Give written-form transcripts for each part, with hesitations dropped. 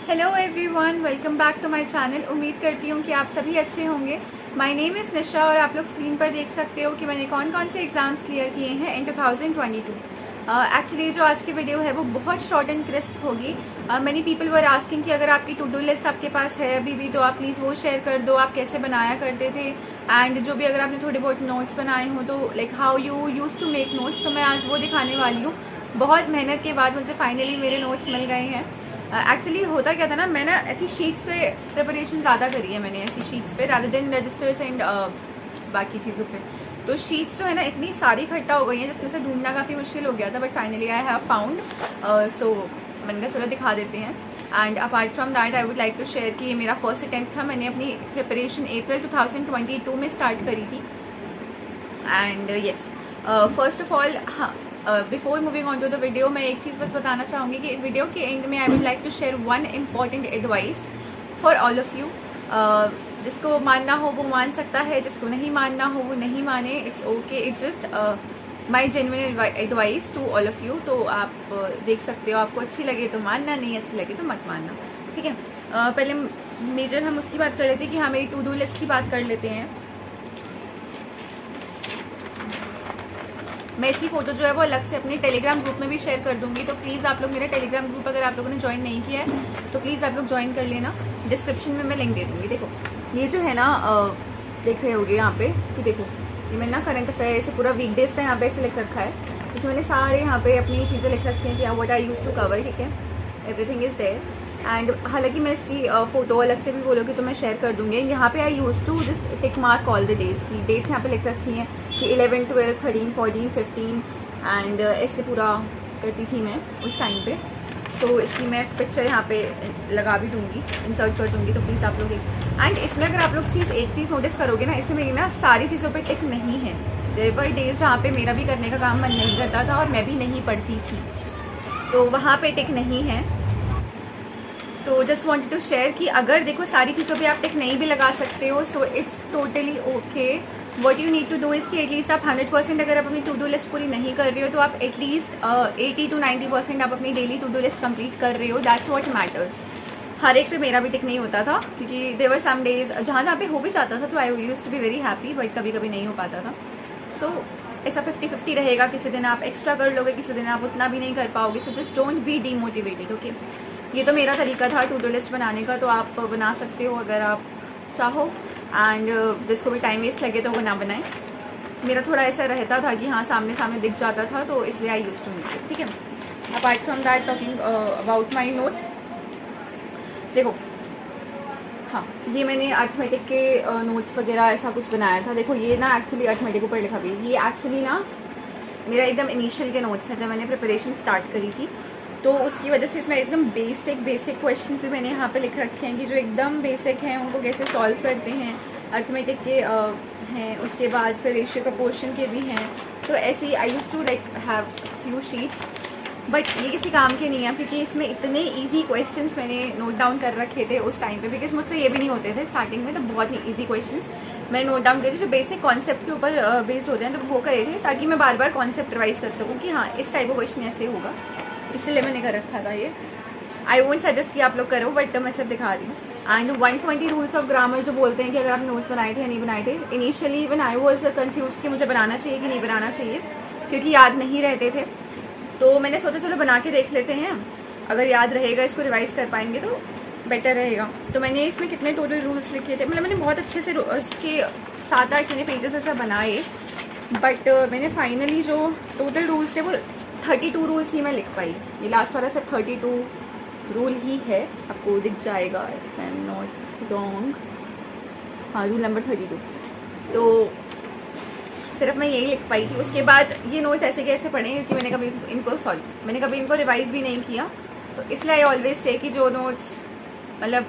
Hello everyone, welcome back to my channel. उम्मीद करती हूँ कि आप सभी अच्छे होंगे। माय नेम इज़ निशा और आप लोग स्क्रीन पर देख सकते हो कि मैंने कौन कौन से एग्ज़ाम्स क्लियर किए हैं इन 2022। एक्चुअली जो आज की वीडियो है वो बहुत शॉर्ट एंड क्रिस्प होगी। मैनी पीपल वर आस्किंग कि अगर आपकी टू डू लिस्ट आपके पास है अभी भी तो आप प्लीज़ वो शेयर कर दो, आप कैसे बनाया करते थे, एंड जो भी अगर आपने थोड़े बहुत नोट्स बनाए हों तो like how you use to make notes. तो मैं आज वो दिखाने वाली हूँ। बहुत मेहनत के बाद मुझे फाइनली मेरे नोट्स मिल गए हैं। एक्चुअली होता क्या था ना, मैं ना ऐसी शीट्स पे प्रिपरेशन ज़्यादा करी है मैंने, ऐसी शीट्स पे रादर देन रजिस्टर्स एंड बाकी चीज़ों पे। तो शीट्स जो है ना इतनी सारी इकट्ठा हो गई हैं जिसमें से ढूंढना काफ़ी मुश्किल हो गया था, but finally I have found. So मैंने कहा चलो दिखा देते हैं। And apart from that I would like to share कि ये मेरा फर्स्ट अटैम्प्ट था। मैंने अपनी प्रिपरेशन अप्रैल 2022 में स्टार्ट करी थी। And yes, first of all, हाँ, before moving on to the video मैं एक चीज़ बस बताना चाहूँगी कि वीडियो के एंड में I would like to share one important advice for all of you. जिसको मानना हो वो मान सकता है, जिसको नहीं मानना हो वो नहीं माने, it's okay. It's just my genuine advice to all of you. तो आप देख सकते हो, आपको अच्छी लगे तो मानना, नहीं अच्छी लगे तो मत मानना, ठीक है। पहले मेजर हम उसकी बात कर लेते हैं कि हाँ, मेरी टू डू लिस्ट की बात कर लेते हैं। मैं इसकी फ़ोटो जो है वो अलग से अपने टेलीग्राम ग्रुप में भी शेयर कर दूंगी, तो प्लीज़ आप लोग मेरा टेलीग्राम ग्रुप अगर आप लोगों ने ज्वाइन नहीं किया है तो प्लीज़ आप लोग ज्वाइन कर लेना। डिस्क्रिप्शन में मैं लिंक दे दूँगी। देखो ये जो है ना, देख रहे होगे यहाँ पे कि देखो ये मैंने ना करंट अफेयर से पूरा वीकडेज़ का यहाँ पे ऐसे लिख रखा है, जिसमें मैंने सारे यहाँ पे अपनी चीज़ें लिख रखी हैं कि what I use to cover, ठीक है, एवरीथिंग इज़ देयर। एंड हालांकि मैं इसकी फ़ोटो अलग से भी बोलोगी तो मैं शेयर कर दूँगी। यहाँ पे I use to just tick mark all the days की डेट्स यहाँ पे लिख रखी हैं कि 11, 12, 13, 14, 15 एंड ऐसे पूरा करती थी मैं उस टाइम पे। सो इसकी मैं पिक्चर यहाँ पे लगा भी दूँगी, इंसर्ट कर दूँगी, तो प्लीज़ आप लोग एंड इसमें अगर आप लोग एक चीज़ नोटिस करोगे ना, इसमें मेरी ना सारी चीज़ों पे टिक नहीं है। देयर वर डेज जहाँ पे मेरा भी करने का काम मन नहीं करता था और मैं भी नहीं पढ़ती थी, तो वहाँ पे टिक नहीं है। तो जस्ट वांटेड टू शेयर कि अगर देखो सारी चीज़ों पे आप टिक नहीं भी लगा सकते हो, so it's totally okay. What you need to do is कि एटलीस्ट आप 100% अगर आप अपनी टू डू लिस्ट पूरी नहीं कर रहे हो तो आप एटलीस्ट 80 to 90% आप अपनी daily to do list complete कर रहे हो। That's what matters. हर एक पे मेरा भी टिक नहीं होता था क्योंकि देयर वर सम डेज जहाँ जहाँ पे हो भी जाता था तो I used to be very happy, but कभी कभी नहीं हो पाता था। सो ऐसा 50-50 रहेगा। किसी दिन आप एक्स्ट्रा कर लोगे, किसी दिन आप उतना भी नहीं कर पाओगे। So just don't be demotivated, okay. ये तो मेरा तरीका था टू डू लिस्ट बनाने का, तो आप बना सकते हो अगर आप चाहो। एंड जिसको भी टाइम वेस्ट लगे तो वो ना बनाए। मेरा थोड़ा ऐसा रहता था कि हाँ सामने सामने दिख जाता था, तो इसलिए I used to make it, ठीक है। Apart from that, talking about my notes, देखो हाँ, ये मैंने अर्थमेटिक के नोट्स वगैरह ऐसा कुछ बनाया था। देखो ये ना एक्चुअली अर्थमेटिक ऊपर लिखा भी, ये एक्चुअली ना मेरा एकदम इनिशियल के नोट्स हैं जब मैंने प्रिपरेशन स्टार्ट करी थी, तो उसकी वजह से इसमें एकदम बेसिक क्वेश्चंस भी मैंने यहाँ पे लिख रखे हैं कि जो एकदम बेसिक हैं उनको कैसे सॉल्व करते हैं। अर्थमेटिक के हैं, उसके बाद फिर रेशियो प्रपोर्शन के भी हैं। तो ऐसे ही I used to like have few sheets, but ये किसी काम के नहीं है क्योंकि इसमें इतने इजी क्वेश्चंस मैंने नोट डाउन कर रखे थे उस टाइम पे, बिकॉज मुझसे ये भी नहीं होते थे स्टार्टिंग में, तो बहुत ही ईजी क्वेश्चंस मैंने नोट डाउन करे जो बेसिक कॉन्सेप्ट के ऊपर बेस्ड होते हैं, तो वो करे थे ताकि मैं बार बार कॉन्सेप्ट रिवाइज कर सकूँ कि हाँ इस टाइप का क्वेश्चन ऐसे होगा, इसलिए मैंने कर रखा था ये। आई वोंट सजेस्ट कि आप लोग करो, बट मैं सिर्फ दिखा रही हूँ। एंड 120 रूल्स ऑफ ग्रामर जो बोलते हैं कि अगर आप नोट्स बनाए थे या नहीं बनाए थे, initially when I was confused कि मुझे बनाना चाहिए कि नहीं बनाना चाहिए क्योंकि याद नहीं रहते थे, तो मैंने सोचा चलो बना के देख लेते हैं, अगर याद रहेगा इसको रिवाइज कर पाएंगे तो बेटर रहेगा। तो मैंने इसमें कितने टोटल रूल्स लिखे थे, मतलब मैंने बहुत अच्छे से इसके 7-8 मैंने पेजेस ऐसा बनाए, बट मैंने फाइनली जो टोटल रूल्स थे वो 32 रूल्स ही मैं लिख पाई। ये लास्ट वाला सिर्फ 32 रूल ही है, आपको दिख जाएगा if I am not wrong. हाँ, रूल नंबर 32, तो सिर्फ मैं यही लिख पाई थी। उसके बाद ये नोट्स ऐसे के ऐसे पढ़े क्योंकि मैंने कभी इनको रिवाइज़ भी नहीं किया, तो इसलिए आई ऑलवेज से कि जो नोट्स मतलब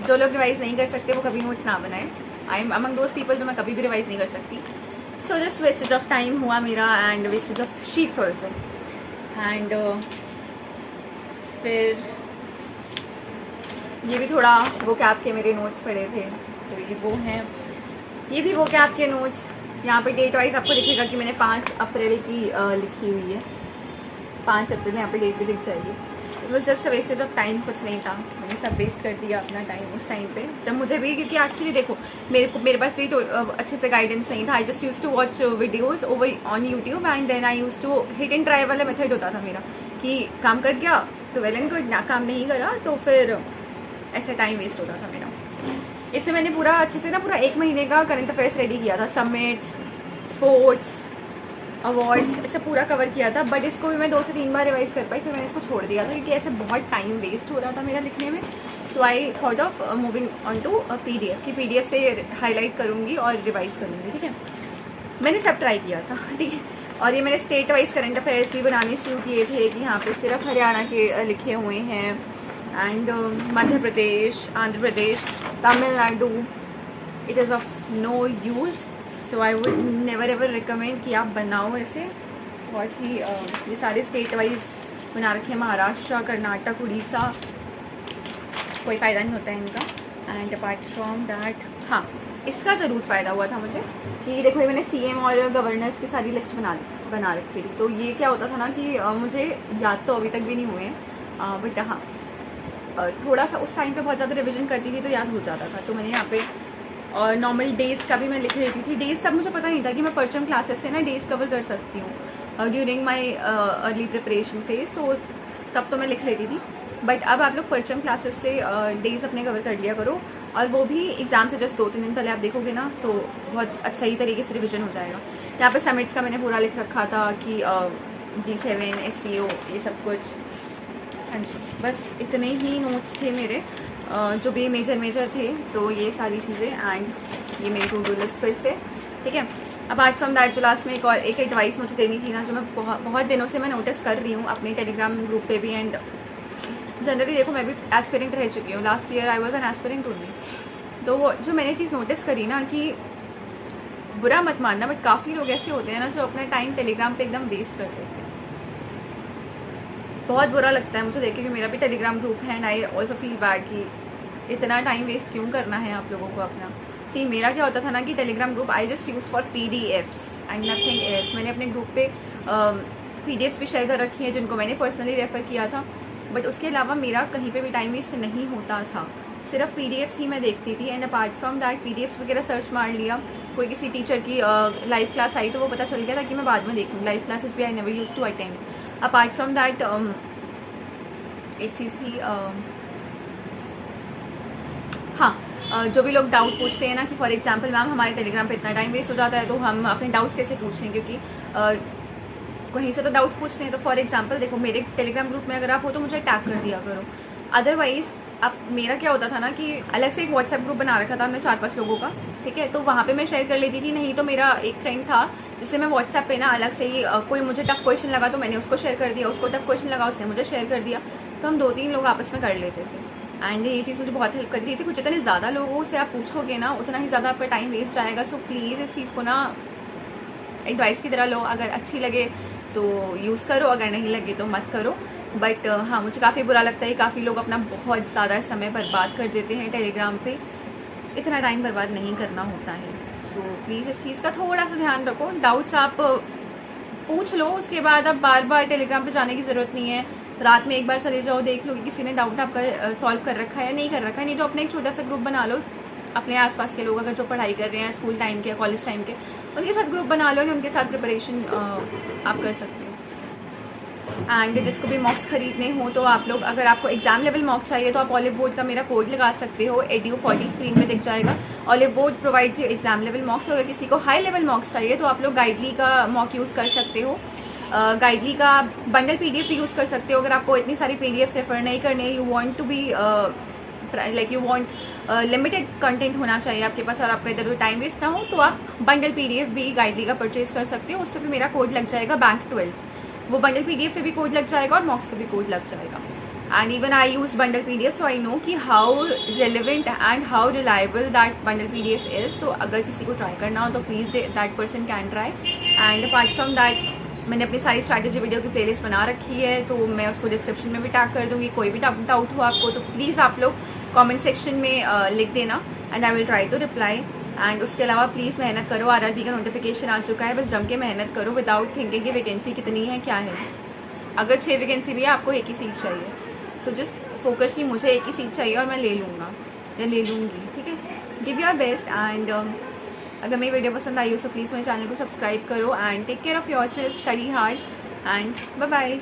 जो लोग रिवाइज़ नहीं कर सकते वो कभी नोट्स ना बनाएं। I am among those people जो मैं कभी भी रिवाइज़ नहीं कर सकती। So just wastage of time हुआ मेरा and wastage of sheets also. And फिर ये भी थोड़ा वो कैब के मेरे नोट्स पड़े थे, तो ये वो हैं, ये भी वो कैब के नोट्स। यहाँ पे डेट वाइज आपको दिखेगा कि मैंने 5 अप्रैल की लिखी हुई है, 5 अप्रैल यहाँ पे डेट भी दिख जाएगी। It was just a wastage of time, कुछ नहीं था। मैंने सब वेस्ट कर दिया अपना टाइम उस टाइम पे, जब मुझे भी, क्योंकि एक्चुअली देखो मेरे पास भी तो अच्छे से गाइडेंस नहीं था। I just use to watch videos over on YouTube and then I use to hit and try वाला मेथड होता था मेरा, कि काम कर गया तो वेल एंड गुड, ना काम नहीं करा तो फिर ऐसा टाइम वेस्ट होता था मेरा। इसमें मैंने पूरा अच्छे से ना पूरा 1 महीने का करंट अफेयर्स रेडी किया था, समिट्स, स्पोर्ट्स, अवार्ड्स, ऐसे पूरा कवर किया था। बट इसको भी मैं 2 से 3 बार रिवाइज कर पाई, फिर मैंने इसको छोड़ दिया था क्योंकि ऐसे बहुत टाइम वेस्ट हो रहा था मेरा लिखने में। So I thought of moving on to PDF, कि PDF से हाईलाइट करूँगी और रिवाइज करूँगी, ठीक है। मैंने सब ट्राई किया था, ठीक है। और ये मैंने स्टेट वाइज करंट अफेयर्स भी बनाने शुरू किए थे, कि यहाँ पे सिर्फ हरियाणा के लिखे हुए हैं, and Madhya Pradesh, Andhra Pradesh, Tamil Nadu, it is of no use. So I would never ever recommend कि आप बनाओ ऐसे। बहुत ही ये सारे स्टेट वाइज बना रखे हैं, महाराष्ट्र, कर्नाटक, उड़ीसा, कोई फ़ायदा नहीं होता है इनका। एंड अपार्ट फ्रॉम दैट, हाँ, इसका ज़रूर फ़ायदा हुआ था मुझे, कि देखो ये मैंने CM और गवर्नर्स की सारी लिस्ट बना रखी थी। तो ये क्या होता था ना कि मुझे याद तो अभी तक भी नहीं हुए हैं, बट हाँ थोड़ा सा उस टाइम पे बहुत ज़्यादा रिवीजन करती थी तो याद हो जाता था। तो मैंने यहाँ पे और नॉर्मल डेज़ का भी मैं लिख लेती थी। डेज़ तब मुझे पता नहीं था कि मैं परचम क्लासेस से ना डेज़ कवर कर सकती हूँ during my early preparation phase, तो तब तो मैं लिख लेती थी। बट अब आप लोग परचम क्लासेस से डेज़ अपने कवर कर लिया करो, और वो भी एग्ज़ाम से जस्ट 2-3 दिन पहले आप देखोगे ना तो बहुत सही तरीके से रिविजन हो जाएगा। यहाँ पे समिट्स का मैंने पूरा लिख रखा था कि G7, SCO, ये सब कुछ। हाँ जी, बस इतने ही नोट्स थे मेरे जो भी मेजर थे, तो ये सारी चीज़ें एंड ये मेरी टू डू लिस्ट फिर से, ठीक है। अपार्ट फ्रॉम दैट जो लास्ट में एक एडवाइस मुझे देनी थी ना, जो मैं बहुत दिनों से मैं नोटिस कर रही हूँ अपने टेलीग्राम ग्रुप पे भी, एंड जनरली देखो मैं भी एस्पिरेंट रह चुकी हूँ। Last year I was an aspirant only. तो वो जो मैंने चीज़ नोटिस करी ना, कि बुरा मत मानना बट काफ़ी लोग ऐसे होते हैं ना जो अपना टाइम टेलीग्राम पे एकदम वेस्ट कर देते हैं। बहुत बुरा लगता है मुझे देख के, कि मेरा भी टेलीग्राम ग्रुप है and I also feel bad कि इतना टाइम वेस्ट क्यों करना है आप लोगों को अपना। सी मेरा क्या होता था ना कि Telegram group I just use for PDFs and nothing else. मैंने अपने ग्रुप पे PDFs भी शेयर कर रखी हैं जिनको मैंने पर्सनली रेफ़र किया था, बट उसके अलावा मेरा कहीं पे भी टाइम वेस्ट नहीं होता था, सिर्फ PDFs ही मैं देखती थी। And apart from that PDFs वगैरह सर्च मार लिया, कोई किसी टीचर की लाइव क्लास आई तो वो पता चल गया था कि मैं बाद में देख लूँ। लाइव क्लासेस भी I never use to attend. Apart from that एक चीज़ थी, हाँ, जो भी लोग डाउट पूछते हैं ना कि फॉर एग्जांपल मैम हमारे टेलीग्राम पे इतना टाइम वेस्ट हो जाता है तो हम अपने डाउट्स कैसे पूछें, क्योंकि कहीं से तो डाउट्स पूछते हैं। तो फॉर एग्जांपल देखो मेरे टेलीग्राम ग्रुप में अगर आप हो तो मुझे टैग कर दिया करो। अदरवाइज़ अब मेरा क्या होता था ना कि अलग से एक व्हाट्सएप ग्रुप बना रखा था हमने 4-5 लोगों का, ठीक है। तो वहाँ पे मैं शेयर कर लेती थी, नहीं तो मेरा एक फ्रेंड था जिससे मैं व्हाट्सएप पे ना अलग से ही कोई मुझे टफ क्वेश्चन लगा तो मैंने उसको शेयर कर दिया, उसको टफ क्वेश्चन लगा उसने मुझे शेयर कर दिया, तो हम 2-3 लोग आपस में कर लेते थे। एंड ये चीज़ मुझे बहुत हेल्प करती थी। कुछ जितने ज़्यादा लोगों से आप पूछोगे ना उतना ही ज़्यादा आपका टाइम वेस्ट जाएगा। सो प्लीज़ इस चीज़ को ना एडवाइस की तरह लो, अगर अच्छी लगे तो यूज़ करो, अगर नहीं लगे तो मत करो। बट हाँ, मुझे काफ़ी बुरा लगता है, काफ़ी लोग अपना बहुत ज़्यादा समय बर्बाद कर देते हैं टेलीग्राम पे। इतना टाइम बर्बाद नहीं करना होता है। सो प्लीज़ इस चीज़ का थोड़ा सा ध्यान रखो। डाउट्स आप पूछ लो, उसके बाद अब बार बार टेलीग्राम पे जाने की ज़रूरत नहीं है। रात में एक बार चले जाओ, देख लो कि किसी ने डाउट आपका सॉल्व कर रखा है या नहीं कर रखा है। नहीं तो अपने एक छोटा सा ग्रुप बना लो, अपने आसपास के लोग अगर जो पढ़ाई कर रहे हैं स्कूल टाइम के या कॉलेज टाइम के, उनके साथ ग्रुप बना लो, उनके साथ प्रिपरेशन आप कर सकते हो। एंड जिसको भी मॉक्स खरीदने हो तो आप लोग, अगर आपको एग्जाम लेवल मॉक चाहिए तो आप ऑलिव बोर्ड का मेरा कोड लगा सकते हो, edu40 स्क्रीन में दिख जाएगा। Olive board provides you exam level मॉक्स। अगर किसी को हाई लेवल मॉक्स चाहिए तो आप लोग गाइडली का मॉक यूज़ कर सकते हो। गाइडली का बंडल PDF भी यूज़ कर सकते हो। अगर आपको इतनी सारी PDF रेफर नहीं करने, you want to be like you want limited content होना चाहिए आपके पास और आपका इधर टाइम वेस्ट ना हो, तो आप बंडल PDF भी गाइडली का परचेज कर सकते हो। उस पर भी मेरा कोड लग जाएगा bank12। वो बंडल PDF पे भी कोड लग जाएगा और मॉक्स पे भी कोड लग जाएगा। And even I use bundle PDF, so I know कि how relevant and how reliable that bundle PDF is. तो अगर किसी को ट्राई करना हो तो please that person can try. And apart from that मैंने अपनी सारी स्ट्रैटेजी वीडियो की प्लेलिस्ट बना रखी है, तो मैं उसको डिस्क्रिप्शन में भी टैग कर दूँगी। कोई भी डाउट हो आपको तो प्लीज़ आप लोग कमेंट सेक्शन में लिख देना and I will try to reply. And उसके अलावा प्लीज़ मेहनत करो, RRB का नोटिफिकेशन आ चुका है, बस जम के मेहनत करो विदाउट थिंकिंग कि वैकेंसी कितनी है क्या है। अगर 6 वैकेंसी भी है आपको एक ही सीट चाहिए, सो जस्ट फोकस की मुझे एक ही सीट चाहिए और मैं ले लूँगा या ले लूँगी, ठीक है। गिव योर बेस्ट एंड अगर मेरी वीडियो पसंद आई हो तो प्लीज़ मेरे चैनल को सब्सक्राइब करो and take care of your self, study hard and bye bye.